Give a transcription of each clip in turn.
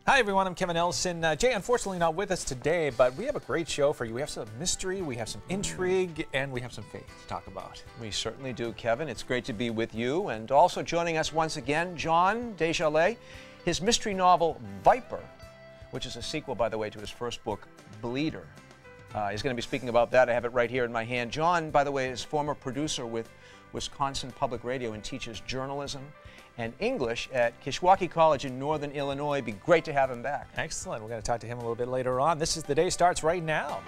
Hi everyone, I'm Kevin Elson. Jay, unfortunately not with us today, but we have a great show for you. We have some mystery, we have some intrigue, and we have some faith to talk about. We certainly do, Kevin. It's great to be with you. And also joining us once again, John Desjarlais. His mystery novel, Viper, which is a sequel, by the way, to his first book, Bleeder. He's going to be speaking about that. I have it right here in my hand. John, by the way, is former producer with Wisconsin Public Radio and teaches journalism and English at Kishwaukee College in Northern Illinois. It'd be great to have him back. Excellent. We're going to talk to him a little bit later on. This is The Day Starts right now.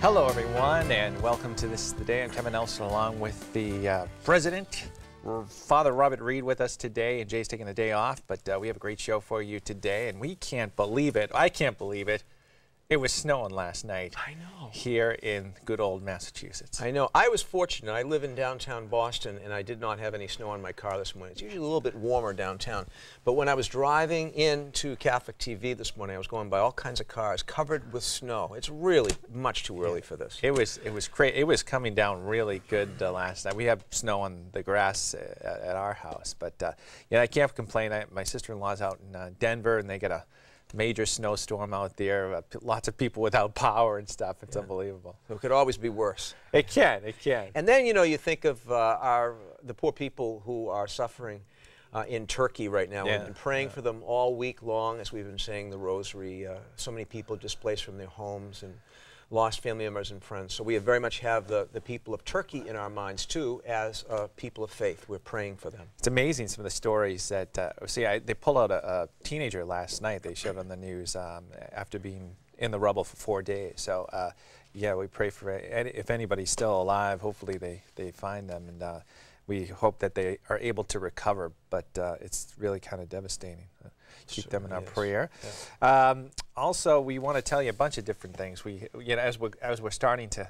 Hello everyone, and welcome to This is the Day. I'm Kevin Elson along with the President, Father Robert Reed, with us today, and Jay's taking the day off, but we have a great show for you today, and we can't believe it. I can't believe it. It was snowing last night. I know. Here in good old Massachusetts. I know. I was fortunate. I live in downtown Boston, and I did not have any snow on my car this morning. It's usually a little bit warmer downtown. But when I was driving into Catholic TV this morning, I was going by all kinds of cars covered with snow. It's really much too early for this. It was crazy. It was coming down really good last night. We have snow on the grass at our house, but yeah, I can't complain. My sister-in-law's out in Denver, and they got a major snowstorm out there, lots of people without power and stuff. It's unbelievable. So it could always be worse. It can, it can. And then, you know, you think of the poor people who are suffering in Turkey right now. We've been praying for them all week long as we've been saying the rosary. So many people displaced from their homes and lost family members and friends. So we very much have the people of Turkey in our minds, too, as people of faith. We're praying for them. It's amazing, some of the stories that, they pulled out a teenager last night. They showed on the news after being in the rubble for 4 days. So, yeah, we pray for, if anybody's still alive, hopefully they find them. And we hope that they are able to recover, but it's really kind of devastating. Keep them in our prayer. Yeah. Also, we want to tell you a bunch of different things. As we're starting to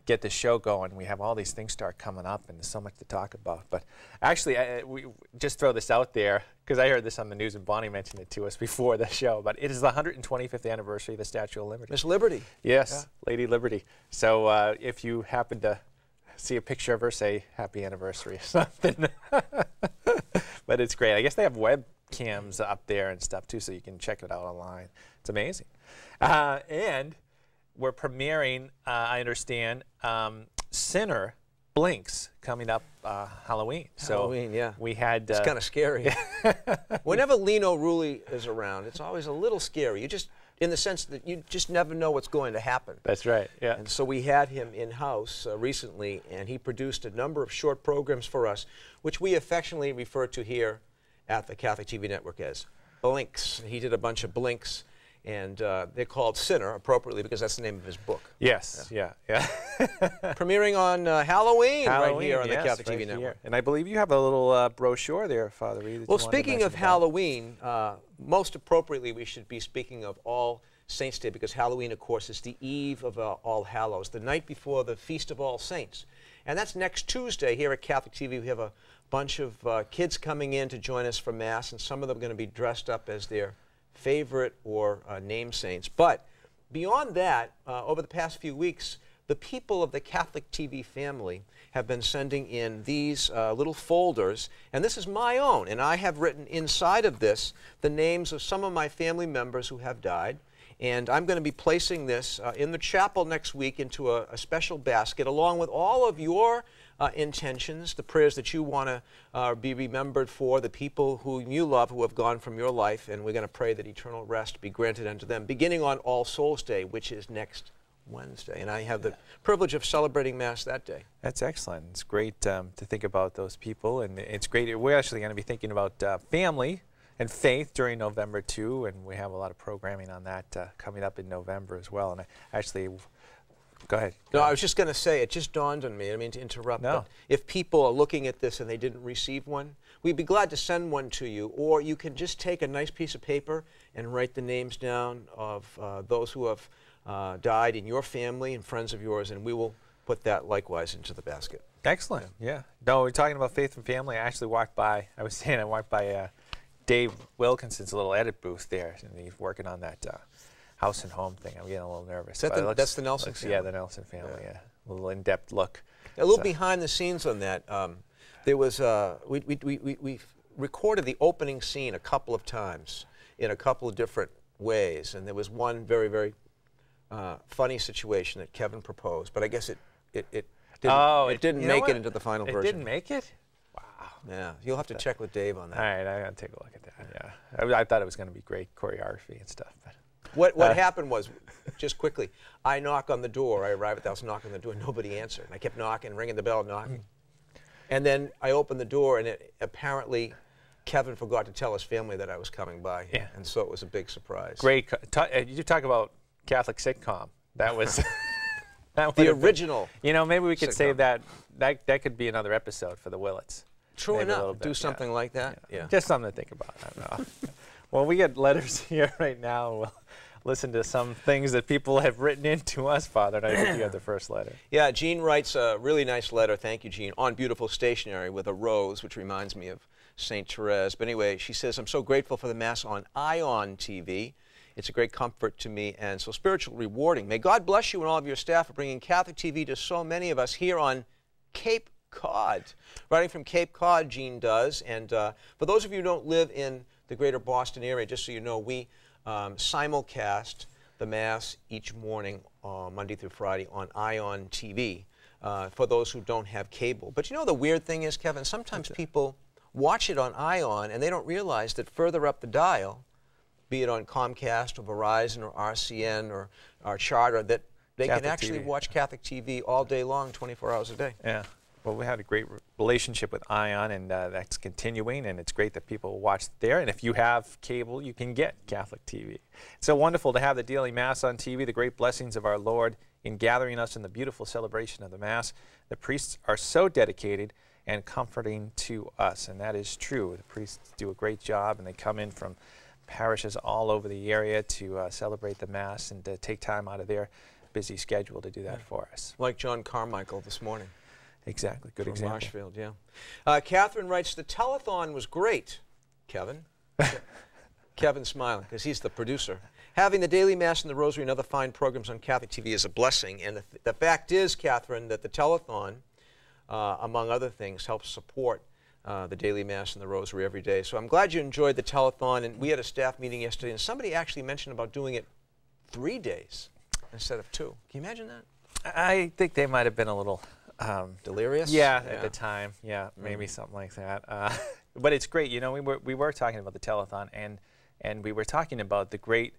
get the show going, we have all these things start coming up, and there's so much to talk about. But actually, we just throw this out there because I heard this on the news, and Bonnie mentioned it to us before the show. But it is the 125th anniversary of the Statue of Liberty. Miss Liberty. Yes, yeah. Lady Liberty. So if you happen to see a picture of her, say happy anniversary or something. But it's great. I guess they have webcams up there and stuff too, so you can check it out online. It's amazing. And we're premiering, I understand, Sinner Blinks coming up Halloween. Halloween, yeah. We had. It's kind of scary. Whenever Lino Rulli is around, it's always a little scary. You just, in the sense that you just never know what's going to happen. That's right. Yeah. And so we had him in-house recently, and he produced a number of short programs for us, which we affectionately refer to here at the Catholic TV network as Blinks. He did a bunch of Blinks, and they're called Sinner, appropriately, because that's the name of his book. Yes, yeah. Premiering on Halloween right here on the Catholic TV network. Here. And I believe you have a little brochure there, Father Reed. Well, speaking of Halloween, most appropriately we should be speaking of All Saints' Day, because Halloween, of course, is the eve of All Hallows, the night before the Feast of All Saints. And that's next Tuesday here at Catholic TV. We have a bunch of kids coming in to join us for Mass, and some of them are going to be dressed up as their favorite or name saints. But beyond that, over the past few weeks, the people of the Catholic TV family have been sending in these little folders, and this is my own, and I have written inside of this the names of some of my family members who have died. And I'm going to be placing this in the chapel next week into a special basket, along with all of your intentions, the prayers that you want to be remembered for, the people whom you love who have gone from your life, and we're going to pray that eternal rest be granted unto them, beginning on All Souls Day, which is next Wednesday. And I have the privilege of celebrating Mass that day. That's excellent. It's great to think about those people, and it's great. We're actually going to be thinking about family and faith during November too, and we have a lot of programming on that coming up in November as well. And I actually Go ahead. No, I was just going to say, it just dawned on me, I didn't mean to interrupt, No. but if people are looking at this and they didn't receive one, we'd be glad to send one to you, or you can just take a nice piece of paper and write the names down of those who have died in your family and friends of yours, and we will put that likewise into the basket. Excellent. Yeah. No, we're talking about faith and family. I actually walked by, I walked by Dave Wilkinson's little edit booth there, and he's working on that house and home thing. I'm getting a little nervous. That's the Nelson family? Yeah, the Nelson family, yeah. A little in-depth look. A little behind the scenes on that. There was, we recorded the opening scene a couple of times in a couple of different ways, and there was one very, very funny situation that Kevin proposed, but I guess it didn't make it into the final version. It didn't make it? Wow. Yeah, you'll have to check with Dave on that. All right, I got to take a look at that, yeah. I thought it was going to be great choreography and stuff. But what happened was, just quickly, I knock on the door. I arrive at the house, knock on the door, nobody answered. And I kept knocking, ringing the bell, knocking. And then I opened the door, and apparently Kevin forgot to tell his family that I was coming by. Yeah. And so it was a big surprise. Great. You talk about Catholic sitcom. That was... the original. You know, maybe we could sitcom. save that. That could be another episode for the Willits. True maybe enough. Do something like that. Yeah. Just something to think about. I don't know. Well, we get letters here right now. We'll listen to some things that people have written in to us, Father. And I think you have the first letter. Yeah, Jean writes a really nice letter. Thank you, Jean. On beautiful stationery with a rose, which reminds me of St. Therese. But anyway, she says, I'm so grateful for the Mass on Ion TV. It's a great comfort to me and so spiritually rewarding. May God bless you and all of your staff for bringing Catholic TV to so many of us here on Cape Cod. Writing from Cape Cod, Jean does. And for those of you who don't live in the greater Boston area, just so you know, we simulcast the Mass each morning, Monday through Friday, on Ion TV for those who don't have cable. But you know the weird thing is, Kevin, sometimes people watch it on Ion and they don't realize that further up the dial, be it on Comcast or Verizon or RCN or Charter, that they Catholic can actually TV. watch Catholic TV all day long, 24 hours a day. Yeah. Well, we had a great relationship with Ion, and that's continuing, and it's great that people watch there. And if you have cable, you can get Catholic TV. It's so wonderful to have the daily Mass on TV, the great blessings of our Lord in gathering us in the beautiful celebration of the Mass. The priests are so dedicated and comforting to us, and that is true. The priests do a great job, and they come in from parishes all over the area to celebrate the Mass and to take time out of their busy schedule to do that for us. Like John Carmichael this morning. Exactly. Good From example. Marshfield, yeah. Catherine writes, the telethon was great, Kevin. Kevin's smiling because he's the producer. Having the Daily Mass and the Rosary and other fine programs on Catholic TV is a blessing. And the fact is, Catherine, that the telethon, among other things, helps support the Daily Mass and the Rosary every day. So I'm glad you enjoyed the telethon. And we had a staff meeting yesterday, and somebody actually mentioned about doing it 3 days instead of 2. Can you imagine that? I think they might have been a little... delirious? Yeah, at the time. Yeah, maybe something like that. But it's great. You know, we were talking about the telethon, and we were talking about the great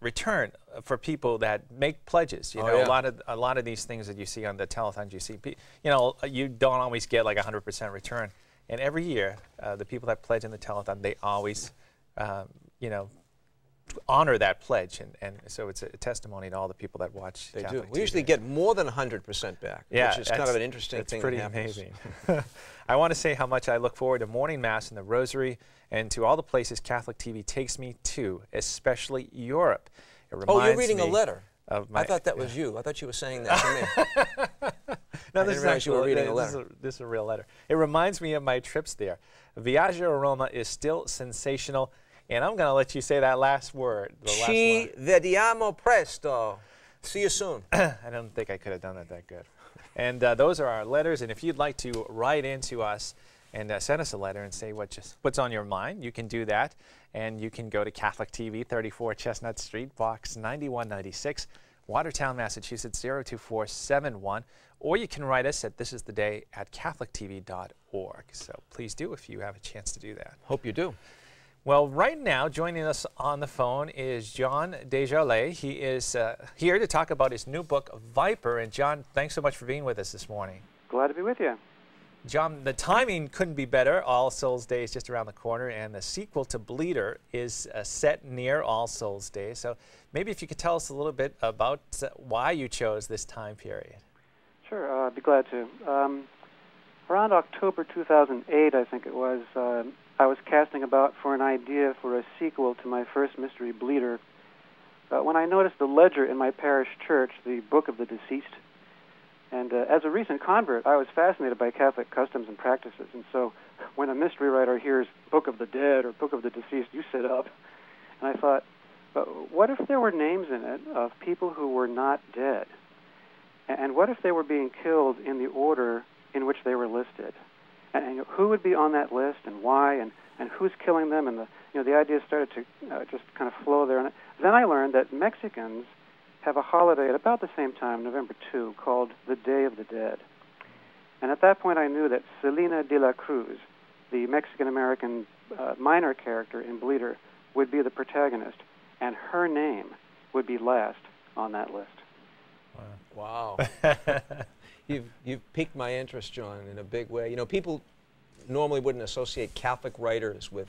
return for people that make pledges. You know, a lot of these things that you see on the telethons, you see, you know, you don't always get like 100% return. And every year, the people that pledge in the telethon, they always, you know, honor that pledge, and so it's a testimony to all the people that watch. They Catholic do. We TV. usually get more than 100% back, which is kind of an interesting thing. It's pretty amazing. I want to say how much I look forward to morning Mass and the Rosary, and to all the places Catholic TV takes me to, especially Europe. It reminds you're reading a me letter. Of my, I thought that was you. I thought you were saying that to me. No, I didn't realize you were reading a letter. This is a real letter. It reminds me of my trips there. Viaggio a Roma is still sensational. And I'm going to let you say that last word. Ci vediamo presto. See you soon. I don't think I could have done it that good. And those are our letters. And if you'd like to write into us and send us a letter and say what's on your mind, you can do that. And you can go to Catholic TV, 34 Chestnut Street, Box 9196, Watertown, Massachusetts, 02471. Or you can write us at thisistheday@catholictv.org. So please do if you have a chance to do that. Hope you do. Well, right now, joining us on the phone is John Desjarlais. He is here to talk about his new book, Viper. And John, thanks so much for being with us this morning. Glad to be with you. John, the timing couldn't be better. All Souls Day is just around the corner, and the sequel to Bleeder is set near All Souls Day. So maybe if you could tell us a little bit about why you chose this time period. Sure, I'd be glad to. Around October 2008, I think it was, I was casting about for an idea for a sequel to my first mystery, Bleeder, when I noticed the ledger in my parish church, the Book of the Deceased. And as a recent convert, I was fascinated by Catholic customs and practices. And so when a mystery writer hears Book of the Dead or Book of the Deceased, you sit up. And I thought, what if there were names in it of people who were not dead? And what if they were being killed in the order in which they were listed? And who would be on that list and why and who's killing them? And the ideas started to just kind of flow there. And then I learned that Mexicans have a holiday at about the same time, November 2, called the Day of the Dead. And at that point I knew that Selena de la Cruz, the Mexican-American minor character in Bleeder, would be the protagonist, and her name would be last on that list. Wow. You've piqued my interest, John, in a big way. You know, people normally wouldn't associate Catholic writers with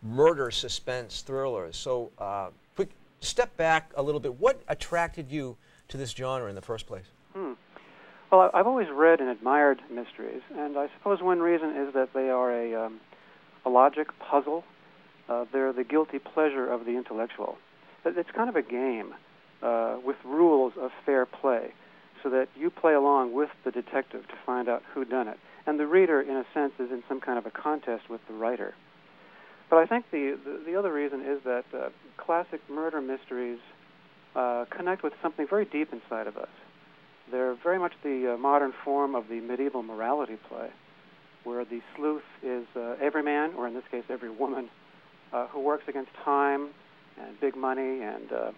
murder, suspense, thrillers. So quick step back a little bit. What attracted you to this genre in the first place? Well, I've always read and admired mysteries, and I suppose one reason is that they are a logic puzzle. They're the guilty pleasure of the intellectual. It's kind of a game with rules of fair play, so that you play along with the detective to find out who done it. And the reader, in a sense, is in some kind of a contest with the writer. But I think the other reason is that classic murder mysteries connect with something very deep inside of us. They're very much the modern form of the medieval morality play, where the sleuth is every man, or in this case every woman, who works against time and big money and a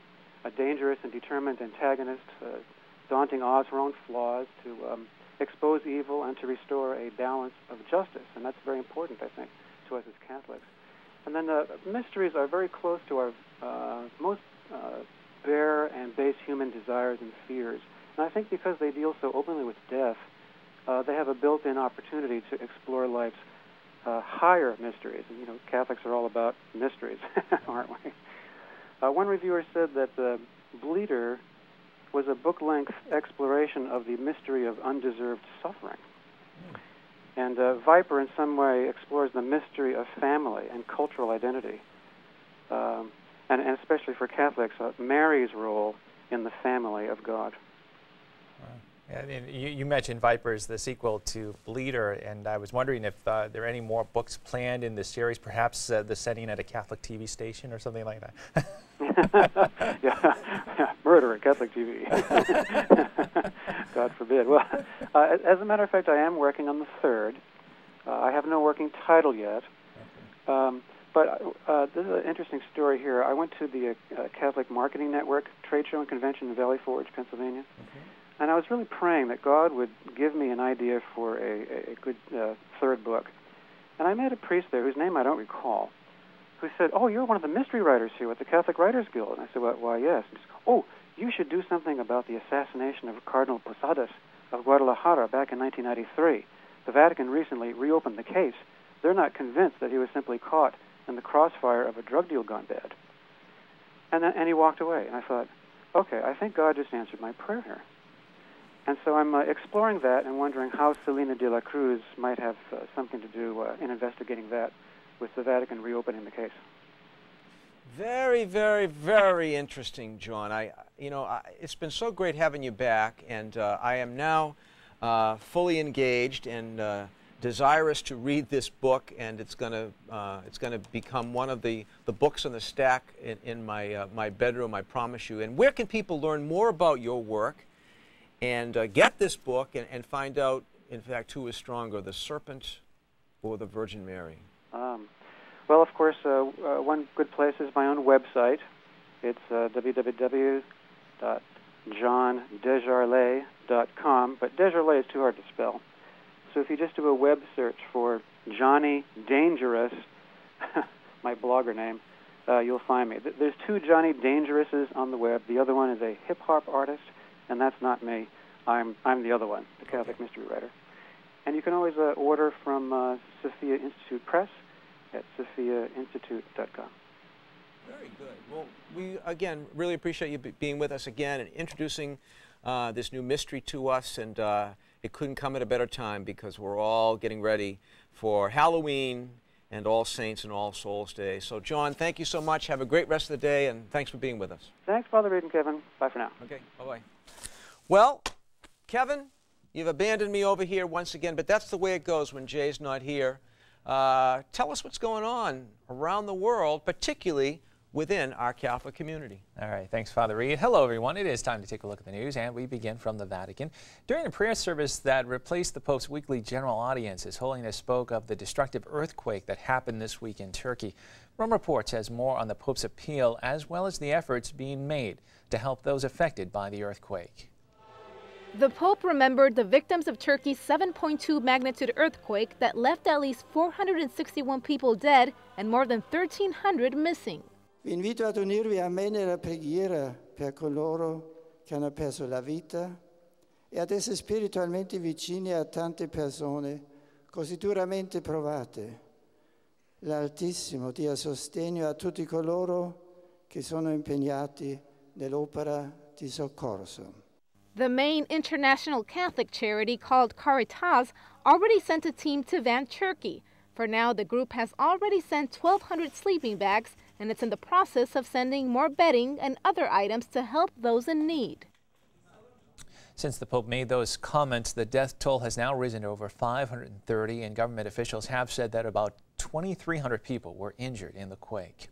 dangerous and determined antagonist, daunting odds, her own flaws, to expose evil and to restore a balance of justice. And that's very important, I think, to us as Catholics. And then mysteries are very close to our most bare and base human desires and fears. And I think because they deal so openly with death, they have a built-in opportunity to explore life's higher mysteries. And, you know, Catholics are all about mysteries, aren't we? One reviewer said that Bleeder was a book-length exploration of the mystery of undeserved suffering. And Viper, in some way, explores the mystery of family and cultural identity, and especially for Catholics, Mary's role in the family of God. And you mentioned Vipers, the sequel to Bleeder, and I was wondering if there are any more books planned in the series, perhaps the setting at a Catholic TV station or something like that. yeah, murder at Catholic TV. God forbid. Well, as a matter of fact, I am working on the third. I have no working title yet. But this is an interesting story here. I went to the Catholic Marketing Network trade show and convention in Valley Forge, Pennsylvania. And I was really praying that God would give me an idea for a good third book. And I met a priest there whose name I don't recall, who said, "Oh, you're one of the mystery writers here at the Catholic Writers Guild." And I said, "Well, why, yes." And he said, "Oh, you should do something about the assassination of Cardinal Posadas of Guadalajara back in 1993. The Vatican recently reopened the case. They're not convinced that he was simply caught in the crossfire of a drug deal gone bad." And he walked away. And I thought, okay, I think God just answered my prayer here. And so I'm exploring that and wondering how Selena de la Cruz might have something to do in investigating that with the Vatican reopening the case. Very, very, very interesting, John. It's been so great having you back, and I am now fully engaged and desirous to read this book, and it's going to become one of the books on the stack in my bedroom, I promise you. And where can people learn more about your work and get this book and find out, in fact, who is stronger, the serpent or the Virgin Mary? Well, of course, one good place is my own website. It's www.johndesjarlais.com, but Desjarlais is too hard to spell. So if you just do a web search for Johnny Dangerous, my blogger name, you'll find me. There's two Johnny Dangerouses on the web. The other one is a hip-hop artist, and that's not me. I'm the other one, the Catholic mystery writer. And you can always order from Sophia Institute Press at sophiainstitute.com. Very good. Well, we, again, really appreciate you being with us again and introducing this new mystery to us. And it couldn't come at a better time because we're all getting ready for Halloween and All Saints and All Souls Day. So, John, thank you so much. Have a great rest of the day, and thanks for being with us. Thanks, Father Reed and Kevin. Bye for now. Okay, bye-bye. Well, Kevin, you've abandoned me over here once again, but that's the way it goes when Jay's not here. Tell us what's going on around the world, particularly within our Catholic community. All right, thanks, Father Reed. Hello, everyone. It is time to take a look at the news, and we begin from the Vatican. During a prayer service that replaced the Pope's weekly general audience, His Holiness spoke of the destructive earthquake that happened this week in Turkey. Rome Reports has more on the Pope's appeal, as well as the efforts being made to help those affected by the earthquake. The Pope remembered the victims of Turkey's 7.2 magnitude earthquake that left at least 461 people dead and more than 1,300 missing. Vi invito ad unirvi a me nella preghiera per coloro che hanno perso la vita e ad essere spiritualmente vicini a tante persone così duramente provate. L'Altissimo dia sostegno a tutti coloro che sono impegnati nell'opera di soccorso. The main international Catholic charity called Caritas already sent a team to Van, Turkey. For now, the group has already sent 1,200 sleeping bags, and it's in the process of sending more bedding and other items to help those in need. Since the Pope made those comments, the death toll has now risen to over 530, and government officials have said that about 2,300 people were injured in the quake.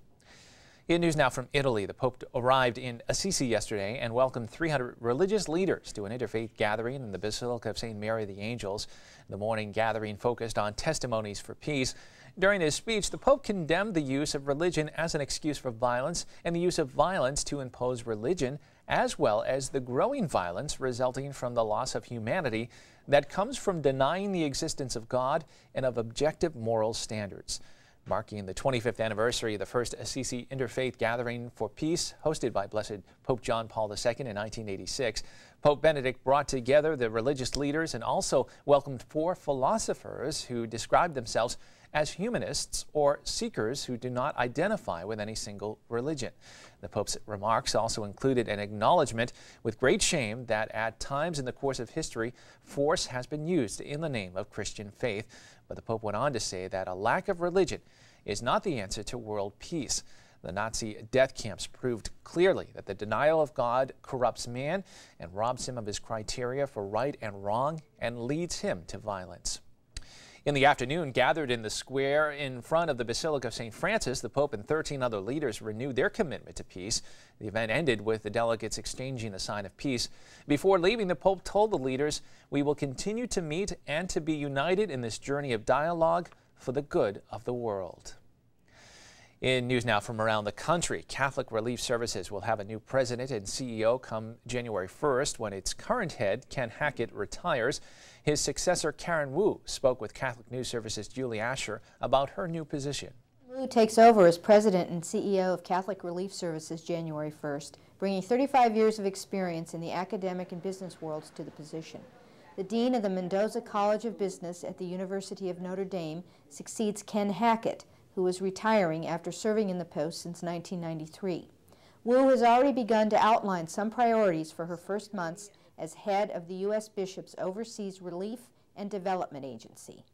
In news now from Italy, the Pope arrived in Assisi yesterday and welcomed 300 religious leaders to an interfaith gathering in the Basilica of St. Mary the Angels. The morning gathering focused on testimonies for peace. During his speech, the Pope condemned the use of religion as an excuse for violence and the use of violence to impose religion, as well as the growing violence resulting from the loss of humanity that comes from denying the existence of God and of objective moral standards. Marking the 25th anniversary of the first Assisi Interfaith Gathering for Peace, hosted by Blessed Pope John Paul II in 1986, Pope Benedict brought together the religious leaders and also welcomed 4 philosophers who described themselves as humanists or seekers who do not identify with any single religion. The Pope's remarks also included an acknowledgement with great shame that at times in the course of history, force has been used in the name of Christian faith. But the Pope went on to say that a lack of religion is not the answer to world peace. The Nazi death camps proved clearly that the denial of God corrupts man and robs him of his criteria for right and wrong and leads him to violence. In the afternoon, gathered in the square in front of the Basilica of St. Francis, the Pope and 13 other leaders renewed their commitment to peace. The event ended with the delegates exchanging a sign of peace. Before leaving, the Pope told the leaders, "We will continue to meet and to be united in this journey of dialogue for the good of the world." In news now from around the country, Catholic Relief Services will have a new president and CEO come January 1st when its current head, Ken Hackett, retires. His successor, Karen Wu, spoke with Catholic News Service's Julie Asher about her new position. Wu takes over as president and CEO of Catholic Relief Services January 1st, bringing 35 years of experience in the academic and business worlds to the position. The dean of the Mendoza College of Business at the University of Notre Dame succeeds Ken Hackett, who is retiring after serving in the post since 1993. Wu has already begun to outline some priorities for her first months as head of the U.S. Bishops' Overseas Relief and Development Agency.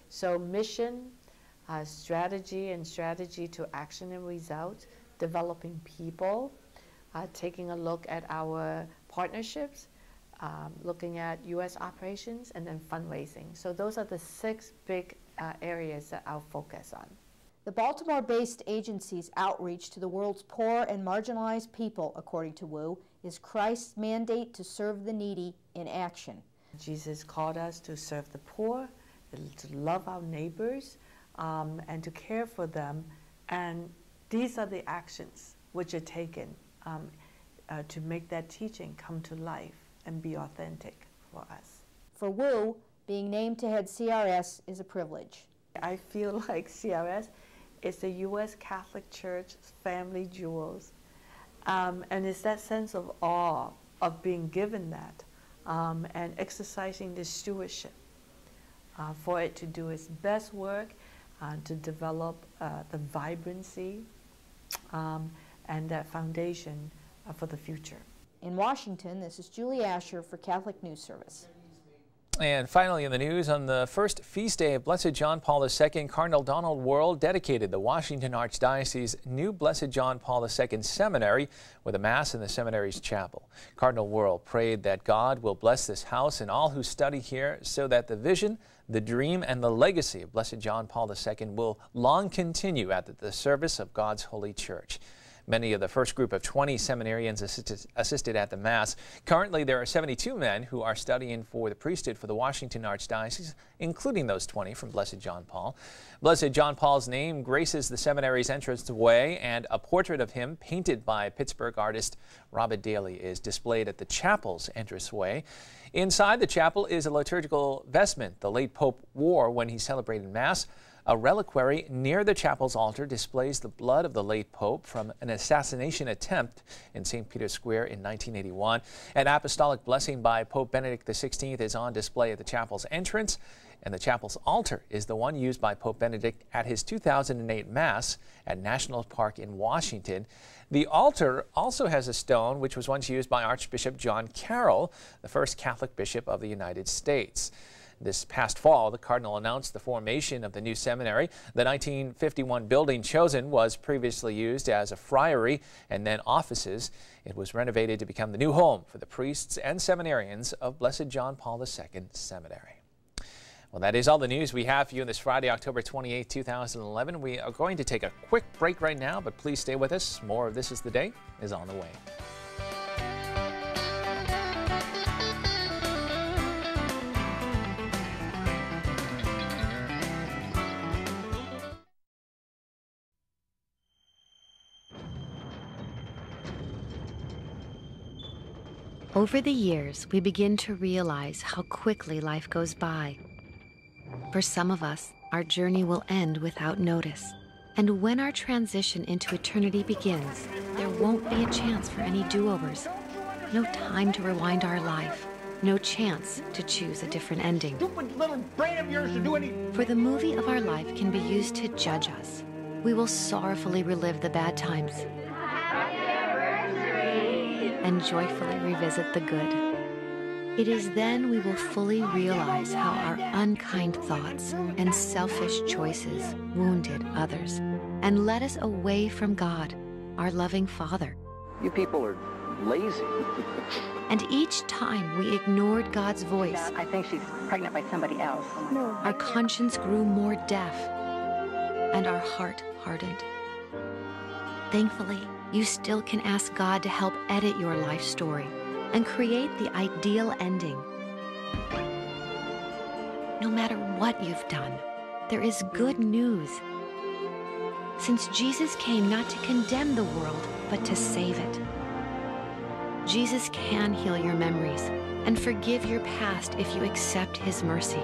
So mission, strategy, and strategy to action and result, developing people, taking a look at our partnerships, looking at U.S. operations, and then fundraising. So those are the 6 big areas that I'll focus on. The Baltimore-based agency's outreach to the world's poor and marginalized people, according to Wu, is Christ's mandate to serve the needy in action. Jesus called us to serve the poor, to love our neighbors, and to care for them. And these are the actions which are taken to make that teaching come to life and be authentic for us. For Wu, being named to head CRS is a privilege. I feel like CRS is the U.S. Catholic Church's family jewels. And it's that sense of awe of being given that and exercising this stewardship for it to do its best work, to develop the vibrancy and that foundation for the future. In Washington, this is Julie Asher for Catholic News Service. And finally in the news, on the first feast day of Blessed John Paul II, Cardinal Donald Wuerl dedicated the Washington Archdiocese new Blessed John Paul II Seminary with a Mass in the seminary's chapel. Cardinal Wuerl prayed that God will bless this house and all who study here so that the vision, the dream, and the legacy of Blessed John Paul II will long continue at the service of God's holy church. Many of the first group of 20 seminarians assisted at the Mass. Currently, there are 72 men who are studying for the priesthood for the Washington Archdiocese, including those 20 from Blessed John Paul. Blessed John Paul's name graces the seminary's entranceway, and a portrait of him painted by Pittsburgh artist Robert Daly is displayed at the chapel's entranceway. Inside the chapel is a liturgical vestment the late Pope wore when he celebrated Mass. A reliquary near the chapel's altar displays the blood of the late Pope from an assassination attempt in St. Peter's Square in 1981. An apostolic blessing by Pope Benedict XVI is on display at the chapel's entrance, and the chapel's altar is the one used by Pope Benedict at his 2008 Mass at National Park in Washington. The altar also has a stone which was once used by Archbishop John Carroll, the first Catholic bishop of the United States. This past fall, the Cardinal announced the formation of the new seminary. The 1951 building chosen was previously used as a friary and then offices. It was renovated to become the new home for the priests and seminarians of Blessed John Paul II Seminary. Well, that is all the news we have for you this Friday, October 28, 2011. We are going to take a quick break right now, but please stay with us. More of This Is the Day is on the way. Over the years, we begin to realize how quickly life goes by. For some of us, our journey will end without notice. And when our transition into eternity begins, there won't be a chance for any do-overs. No time to rewind our life. No chance to choose a different ending. Stupid little brain of yours to do any... For the movie of our life can be used to judge us. We will sorrowfully relive the bad times and joyfully revisit the good. It is then we will fully realize how our unkind thoughts and selfish choices wounded others and led us away from God, our loving Father. You people are lazy. And each time we ignored God's voice, I think she's pregnant by somebody else. No. Our conscience grew more deaf and our heart hardened. Thankfully, you still can ask God to help edit your life story and create the ideal ending. No matter what you've done, there is good news. Since Jesus came not to condemn the world, but to save it. Jesus can heal your memories and forgive your past if you accept His mercy.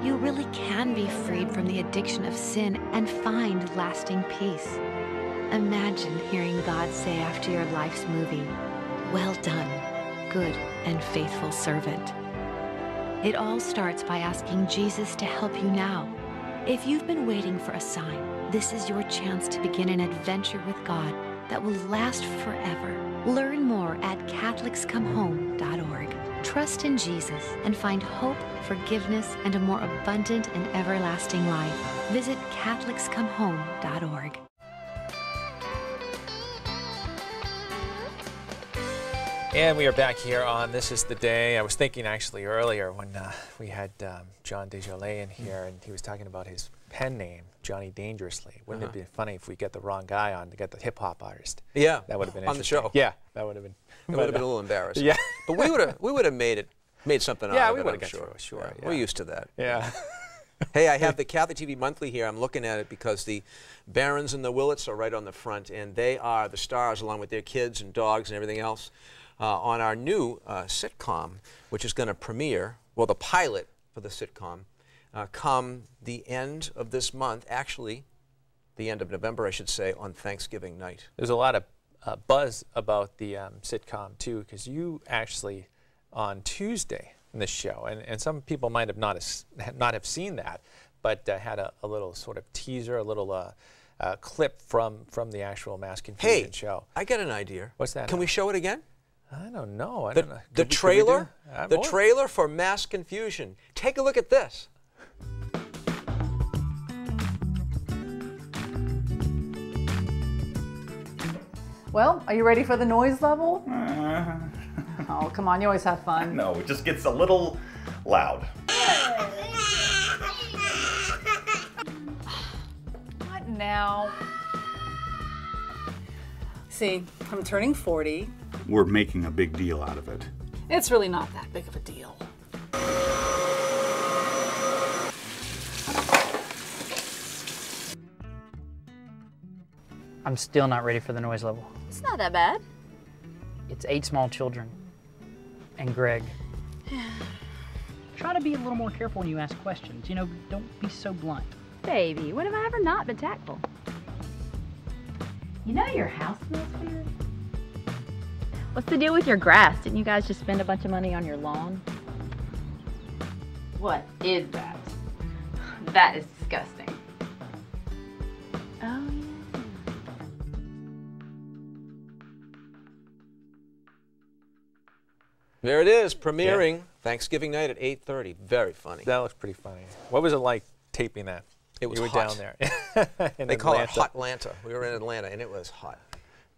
You really can be freed from the addiction of sin and find lasting peace. Imagine hearing God say after your life's movie, "Well done, good and faithful servant." It all starts by asking Jesus to help you now. If you've been waiting for a sign, this is your chance to begin an adventure with God that will last forever. Learn more at CatholicSComeHome.org. Trust in Jesus and find hope, forgiveness, and a more abundant and everlasting life. Visit CatholicSComeHome.org. And we are back here on This Is the Day. I was thinking actually earlier when we had John Desjarlais in here and he was talking about his pen name, Johnny Dangerously. Wouldn't it be funny if we get the wrong guy on to get the hip-hop artist? Yeah. That would have been on interesting. the show. Yeah, that would have been. It would have been a little embarrassing. Yeah. But we would have made something out of it. Yeah, we would have got sure. through it, sure. Yeah. Yeah. We're used to that. Yeah. Hey, I have the Catholic TV Monthly here. I'm looking at it because the Barons and the Willits are right on the front, and they are the stars along with their kids and dogs and everything else on our new sitcom, which is going to premiere, well, the pilot for the sitcom, come the end of this month, actually the end of November, I should say, on Thanksgiving night. There's a lot of buzz about the sitcom, too, because you actually, on Tuesday, in the show, and some people might have not have seen that, but had a little sort of teaser, a little clip from the actual Mass Confusion show. I got an idea. What's that? Can we show it again? I don't know. The trailer for Mass Confusion. Take a look at this. Well, are you ready for the noise level? Oh, come on, you always have fun. No, it just gets a little loud. What now? See, I'm turning 40. We're making a big deal out of it. It's really not that big of a deal. I'm still not ready for the noise level. It's not that bad. It's 8 small children. And Greg. Try to be a little more careful when you ask questions. You know, don't be so blunt. Baby, when have I ever not been tactful? You know your house smells weird? What's the deal with your grass? Didn't you guys just spend a bunch of money on your lawn? What is that? That is disgusting. Oh, yeah. There it is, premiering Thanksgiving night at 8:30. Very funny. That looks pretty funny. What was it like taping that? It was You were hot. down there. They call it Hot Atlanta. We were in Atlanta, and it was hot.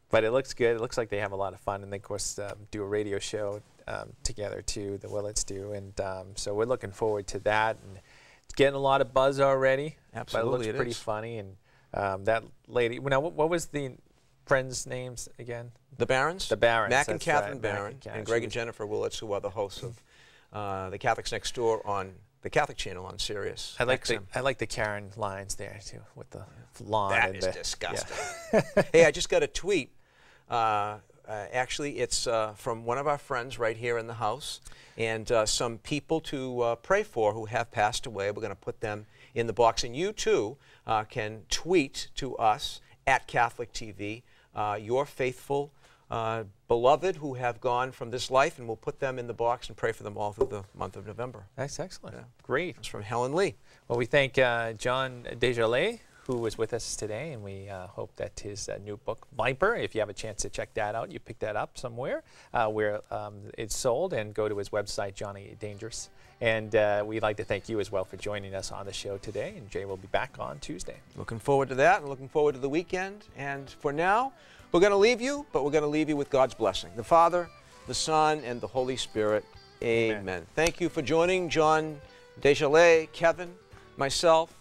But it looks good. It looks like they have a lot of fun, and they, of course, do a radio show together, too, the Willets do. And so we're looking forward to that. And it's getting a lot of buzz already. Absolutely, but it looks pretty funny. And that lady, now, what was the friends' names again? The Barons? The Barons. Mac and that's Catherine right, Barron, Mac and Greg and Jennifer Willets, who are the hosts of The Catholics Next Door on the Catholic Channel on Sirius. I like the Karen lines there, too, with the lawn. That and is disgusting. Yeah. Hey, I just got a tweet. Actually, it's from one of our friends right here in the house, and some people to pray for who have passed away. We're going to put them in the box, and you too can tweet to us at CatholicTV your faithful beloved who have gone from this life, and we'll put them in the box and pray for them all through the month of November. That's excellent. Yeah. Great. It's from Helen Lee. Well, we thank John Desjarlais, who was with us today, and we hope that his new book, Viper, if you have a chance to check that out, you pick that up somewhere where it's sold, and go to his website, Johnny Dangerous. And we'd like to thank you as well for joining us on the show today, and Jay will be back on Tuesday. Looking forward to that, and looking forward to the weekend. And for now, we're going to leave you, but we're going to leave you with God's blessing. The Father, the Son, and the Holy Spirit. Amen. Thank you for joining John Desjarlais, Kevin, myself,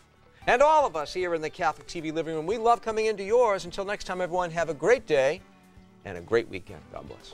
and all of us here in the Catholic TV living room. We love coming into yours. Until next time, everyone, have a great day and a great weekend. God bless.